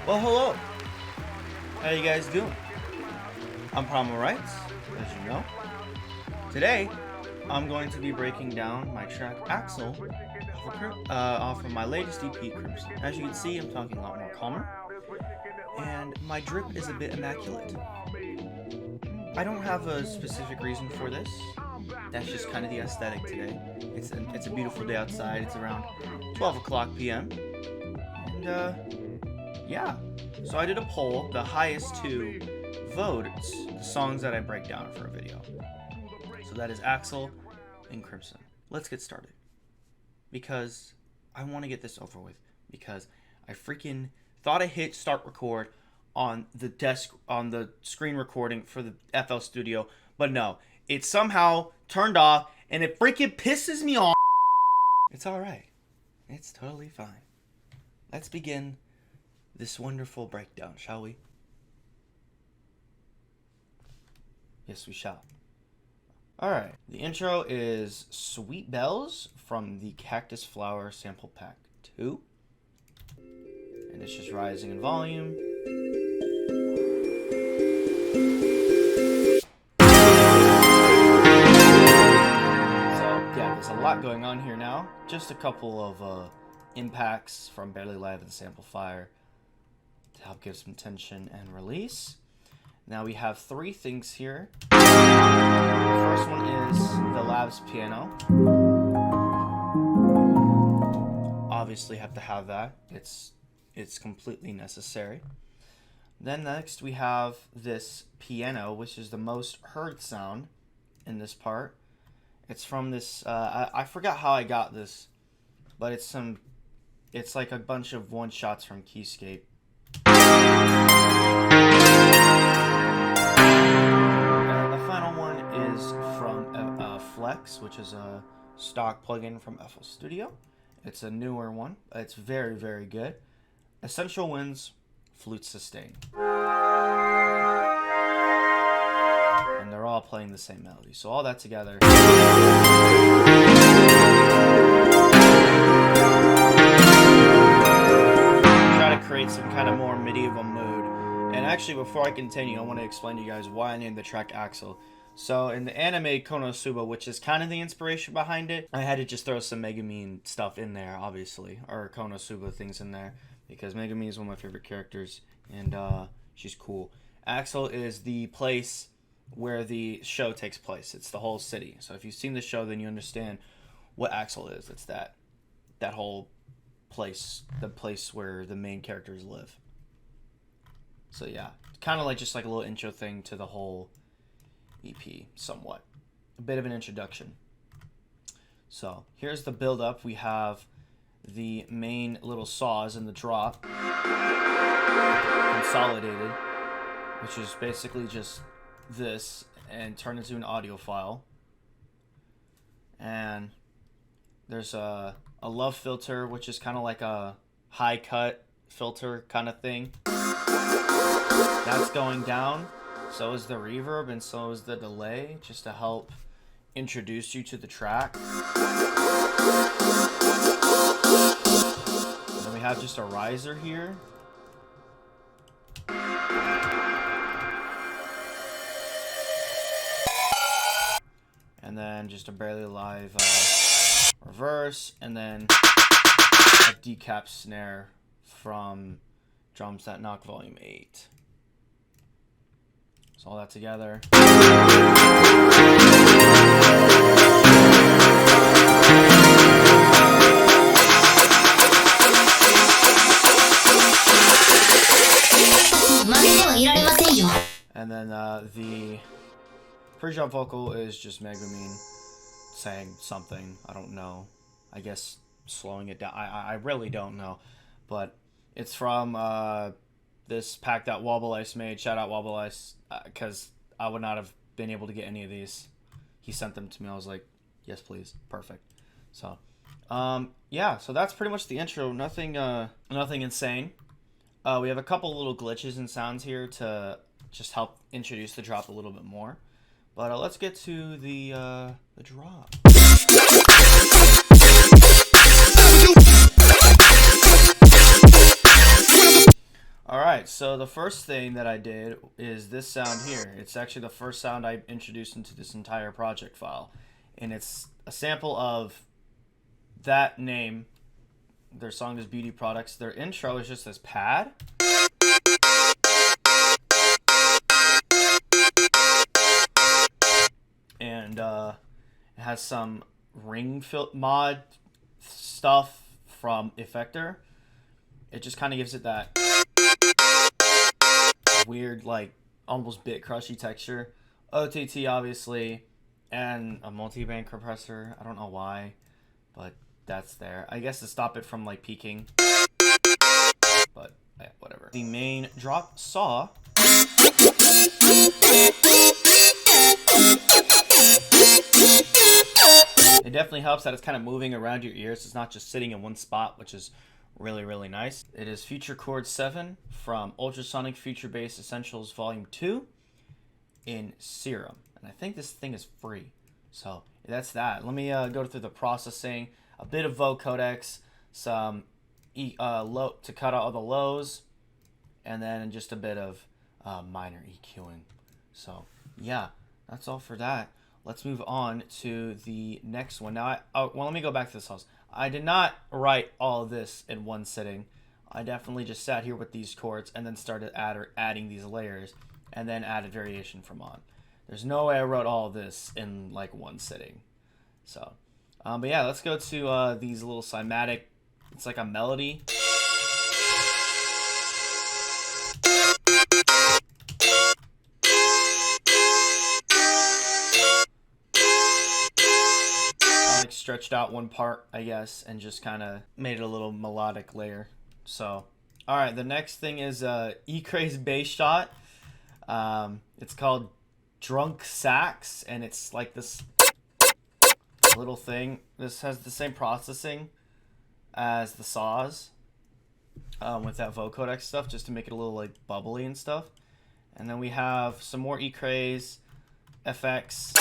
Well, hello. How you guys doing? I'm Primal Rights, as you know. Today, I'm going to be breaking down my track AXEL off of my latest EP, Crimson. As you can see, I'm talking a lot more calmer, and my drip is a bit immaculate. I don't have a specific reason for this. That's just kind of the aesthetic today. It's a beautiful day outside. It's around 12 o'clock p.m. And yeah. So I did a poll. The highest two voted the songs that I break down for a video. So that is AXEL and Crimson. Let's get started. Because I want to get this over with. Because I freaking thought I hit start record on the screen recording for the FL Studio, but no, it somehow turned off, and it freaking pisses me off. It's alright. It's totally fine. Let's begin this wonderful breakdown, shall we? Yes, we shall. Alright, the intro is Sweet Bells from the Cactus Flower Sample Pack 2. And it's just rising in volume. There's a lot going on here now. Just a couple of impacts from Barely Live and the Sample Fire to help give some tension and release. Now we have three things here. The first one is the Labs piano. Obviously have to have that. It's completely necessary. Then next we have this piano, which is the most heard sound in this part. It's from this, I forgot how I got this, but it's like a bunch of one-shots from Keyscape. And the final one is from Flex, which is a stock plugin from FL Studio. It's a newer one. It's very, very good. Essential Winds, Flute Sustain. And they're all playing the same melody. So all that together. Try to create some kind of more medieval mood. And actually, before I continue, I want to explain to you guys why I named the track AXEL. So in the anime Konosuba, which is kind of the inspiration behind it, I had to just throw some Megumin stuff in there, obviously. Or Konosuba things in there. Because Megumin is one of my favorite characters. And she's cool. AXEL is the place where the show takes place. It's the whole city. So if you've seen the show, then you understand what AXEL is. It's that whole place, the place where the main characters live. So yeah, kind of like just like a little intro thing to the whole EP, somewhat. A bit of an introduction. So here's the build up. We have the main little saws in the drop consolidated, which is basically just this and turn into an audio file. And there's a love filter, which is kind of like a high cut filter kind of thing. That's going down. So is the reverb and so is the delay, just to help introduce you to the track. And then we have just a riser here. And then just a Barely Live reverse, and then a decap snare from Drums That Knock Volume 8. So all that together. And then the pre-drop vocal is just Megumin saying something. I don't know. I guess slowing it down. I really don't know. But it's from this pack that Wobble Ice made. Shout out Wobble Ice. Because I would not have been able to get any of these. He sent them to me. I was like, yes, please. Perfect. So, yeah. So that's pretty much the intro. Nothing insane. We have a couple little glitches and sounds here to just help introduce the drop a little bit more. But let's get to the drop. Alright, so the first thing that I did is this sound here. It's actually the first sound I introduced into this entire project file. And it's a sample of that name. Their song is Beauty Products. Their intro is just this pad. And it has some ring mod stuff from Effector. It just kind of gives it that weird, like, almost bit crushy texture. OTT, obviously, and a multi-band compressor. I don't know why, but that's there. I guess to stop it from, like, peaking. But, yeah, whatever. The main drop saw. It definitely helps that it's kind of moving around your ears. It's not just sitting in one spot, which is really, really nice. It is Future Chord 7 from Ultrasonic Future Bass Essentials Volume 2 in Serum. And I think this thing is free. So that's that. Let me go through the processing. A bit of vocodecs, some low to cut out all the lows, and then just a bit of minor EQing. So yeah, that's all for that. Let's move on to the next one. Now, well, let me go back to this house. I did not write all of this in one sitting. I definitely just sat here with these chords and then started adding these layers and then added variation from on. There's no way I wrote all of this in like one sitting. So, but yeah, let's go to these little cymatic. It's like a melody. Stretched out one part, I guess, and just kind of made it a little melodic layer. So, all right, the next thing is E-Craze bass shot. It's called Drunk Sax, and it's like this little thing. This has the same processing as the saws with that vocodec stuff, just to make it a little like bubbly and stuff. And then we have some more E-Craze FX.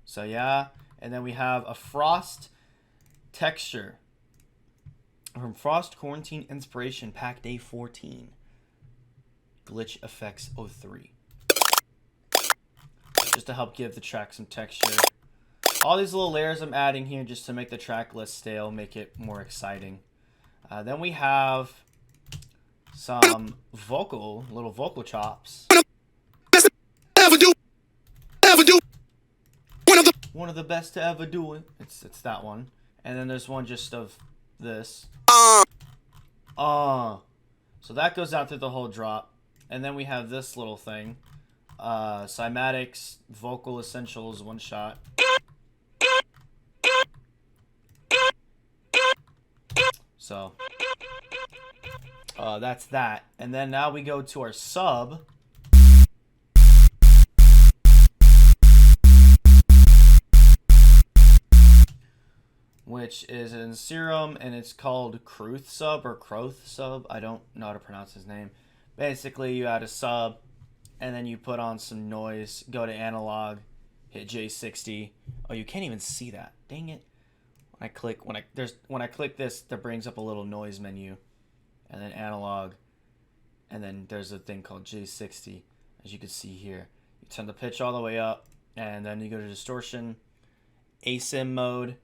So yeah, and then we have a Frost texture from Frost Quarantine Inspiration Pack Day 14. Glitch Effects 03. Just to help give the track some texture. All these little layers I'm adding here just to make the track less stale, make it more exciting. Then we have some little vocal chops. One of the best to ever do it. It's that one. And then there's one just of this. So that goes out through the whole drop. And then we have this little thing. Cymatics, Vocal Essentials, one shot. So that's that. And then now we go to our sub. Which is in Serum, and it's called Kruth sub or Kroth sub. I don't know how to pronounce his name. Basically, you add a sub, and then you put on some noise, go to analog, hit J60. Oh, you can't even see that. Dang it. When I click this, that brings up a little noise menu, and then analog, and then there's a thing called J60, as you can see here. You turn the pitch all the way up, and then you go to distortion, ASIM mode,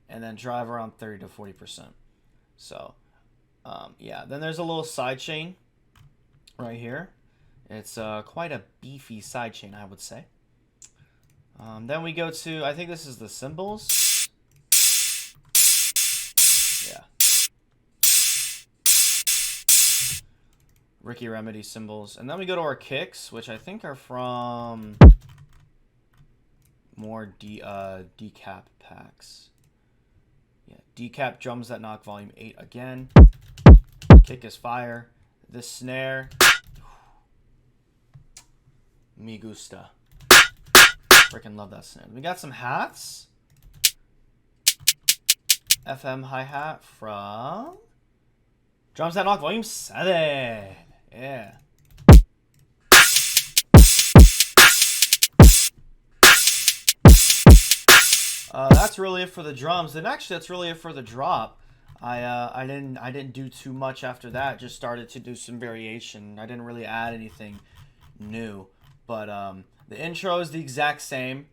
and then drive around 30 to 40%. So, yeah. Then there's a little sidechain right here. It's quite a beefy sidechain, I would say. Then we go to, I think this is the cymbals. Yeah. Ricky Remedy cymbals. And then we go to our kicks, which I think are from more decap packs. Yeah, decap drums that knock volume 8 again. Kick is fire. This snare. Me gusta. Freaking love that snare. We got some hats. FM hi-hat from Drums That Knock volume 7. Yeah. That's really it for the drums, and actually that's really it for the drop. I didn't do too much after that. Just started to do some variation. I didn't really add anything new, but the intro is the exact same,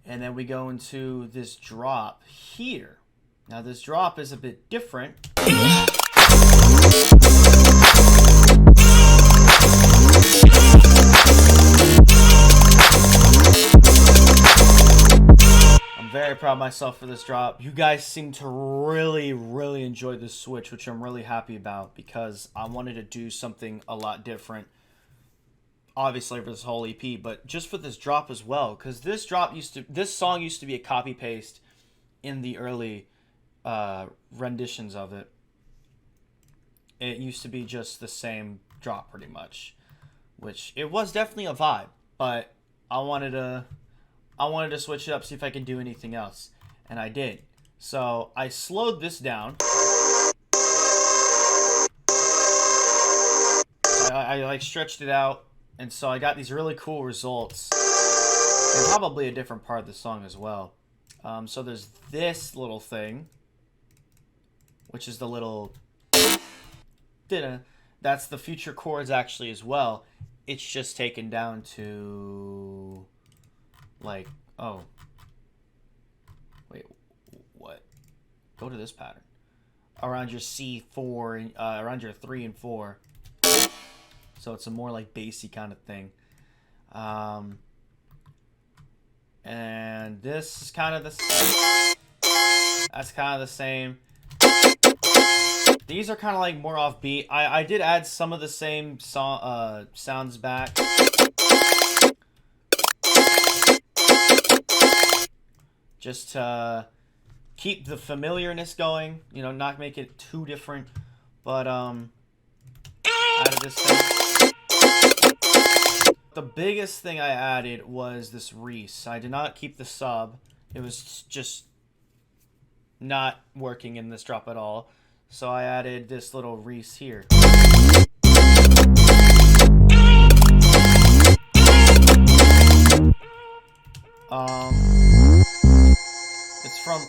and then we go into this drop here. Now this drop is a bit different. Very proud of myself for this drop. You guys seem to really enjoy this switch, which I'm really happy about, because I wanted to do something a lot different, obviously for this whole EP, but just for this drop as well, because this song used to be a copy paste in the early renditions of it. It used to be just the same drop pretty much, which it was definitely a vibe, but I wanted to switch it up, see if I could do anything else, and I did. So I slowed this down. I like stretched it out, and so I got these really cool results, and probably a different part of the song as well. So there's this little thing, which is the little that's the future chords actually as well. It's just taken down to like, oh, wait, what? Go to this pattern. Around your C4, around your 3 and 4. So it's a more like bassy kind of thing. And this is kind of the same. That's kind of the same. These are kind of like more offbeat. I did add some of the same sounds back. Just to keep the familiarness going, you know, not make it too different. But added this thing. The biggest thing I added was this Reese. I did not keep the sub. It was just not working in this drop at all. So I added this little Reese here. It's from...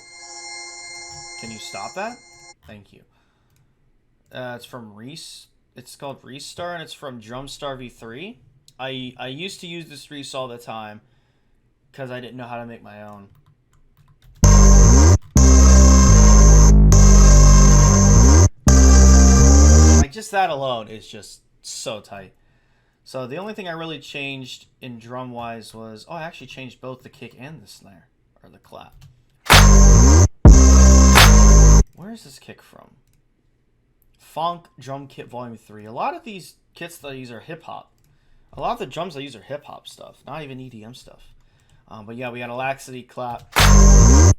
Can you stop that? Thank you. It's from Reese. It's called Restart, and it's from Drumstar V3. I used to use this Reese all the time because I didn't know how to make my own. Like, just that alone is just so tight. So the only thing I really changed in drum-wise was... Oh, I actually changed both the kick and the snare. Or the clap. Where is this kick from? Funk Drum Kit Volume 3. A lot of these kits that I use are hip-hop. A lot of the drums I use are hip-hop stuff. Not even EDM stuff. But yeah, we got a laxity clap. And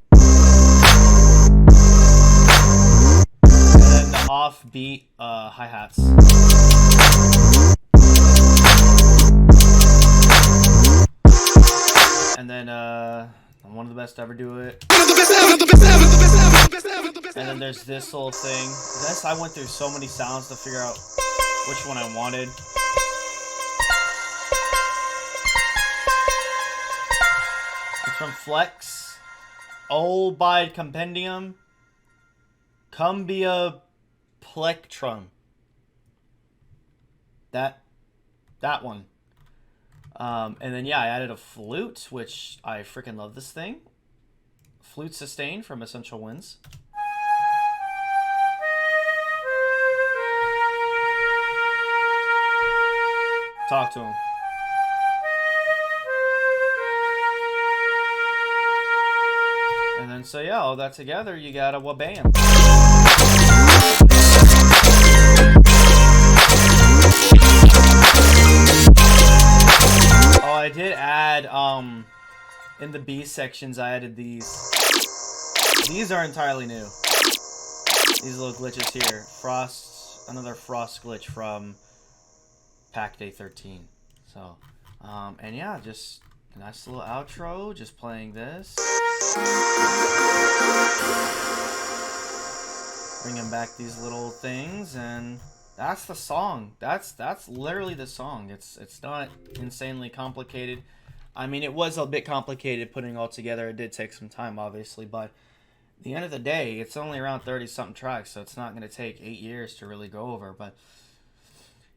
then the offbeat hi-hats. And then I'm one of the best to ever do it. And then there's this little thing. This, I went through so many sounds to figure out which one I wanted. It's from Flex. Old Compendium. Cumbia Plectrum. That one. And then yeah, I added a flute, which I freaking love this thing. Flute sustain from Essential Winds. Talk to him. And then so yeah, all that together, you got a wabam. Oh, I did add in the B sections I added these. These are entirely new. These little glitches here. Another Frost glitch from Pack Day 13. So, and yeah, just a nice little outro, just playing this. Bringing back these little things, and that's the song. That's literally the song. It's not insanely complicated. I mean, it was a bit complicated putting it all together. It did take some time, obviously, but at the end of the day, it's only around 30 something tracks, so it's not going to take 8 years to really go over. But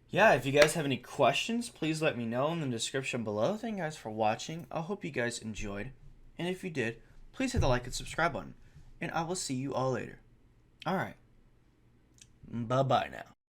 yeah, if you guys have any questions, please let me know in the description below. Thank you guys for watching. I hope you guys enjoyed. And if you did, please hit the like and subscribe button. And I will see you all later. Alright. Bye-bye now.